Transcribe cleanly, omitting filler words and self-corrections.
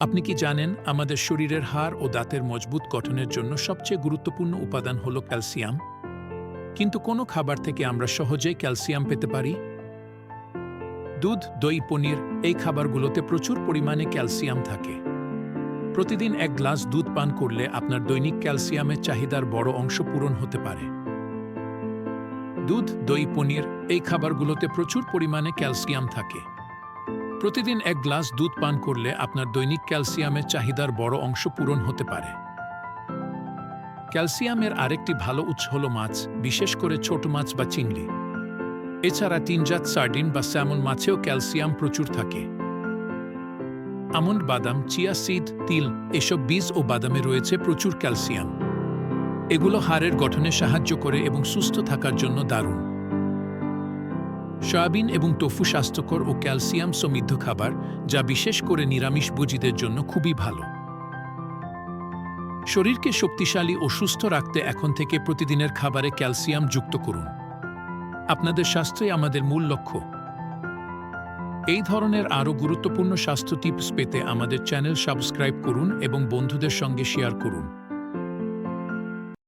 আপনি কি জানেন আমাদের শরীরের হাড় ও দাঁতের মজবুত গঠনের জন্য সবচেয়ে গুরুত্বপূর্ণ উপাদান হল ক্যালসিয়াম? কিন্তু কোনো খাবার থেকে আমরা সহজেই ক্যালসিয়াম পেতে পারি? দুধ, দই, পনির এই খাবারগুলোতে প্রচুর পরিমাণে ক্যালসিয়াম থাকে। প্রতিদিন এক গ্লাস দুধ পান করলে আপনার দৈনিক ক্যালসিয়ামের চাহিদার বড় অংশ পূরণ হতে পারে। দুধ, দই, পনির এই খাবারগুলোতে প্রচুর পরিমাণে ক্যালসিয়াম থাকে। প্রতিদিন এক গ্লাস দুধ পান করলে আপনার দৈনিক ক্যালসিয়ামের চাহিদার বড় অংশ পূরণ হতে পারে। ক্যালসিয়ামের আরেকটি ভালো উৎস হল মাছ, বিশেষ করে ছোট মাছ বা চিংড়ি। এছাড়া টিনজাত সার্ডিন বা স্যামন মাছেও ক্যালসিয়াম প্রচুর থাকে। আমন্ড, বাদাম, চিয়া সিড, তিল এসব বীজ ও বাদামে রয়েছে প্রচুর ক্যালসিয়াম। এগুলো হাড়ের গঠনে সাহায্য করে এবং সুস্থ থাকার জন্য দারুণ। সয়াবিন এবং টোফু স্বাস্থ্যকর ও ক্যালসিয়াম সমৃদ্ধ খাবার, যা বিশেষ করে নিরামিষভোজীদের জন্য খুবই ভালো। শরীরকে শক্তিশালী ও সুস্থ রাখতে এখন থেকে প্রতিদিনের খাবারে ক্যালসিয়াম যুক্ত করুন। আপনাদের স্বাস্থ্যই আমাদের মূল লক্ষ্য। এই ধরনের আরও গুরুত্বপূর্ণ স্বাস্থ্য টিপস পেতে আমাদের চ্যানেল সাবস্ক্রাইব করুন এবং বন্ধুদের সঙ্গে শেয়ার করুন।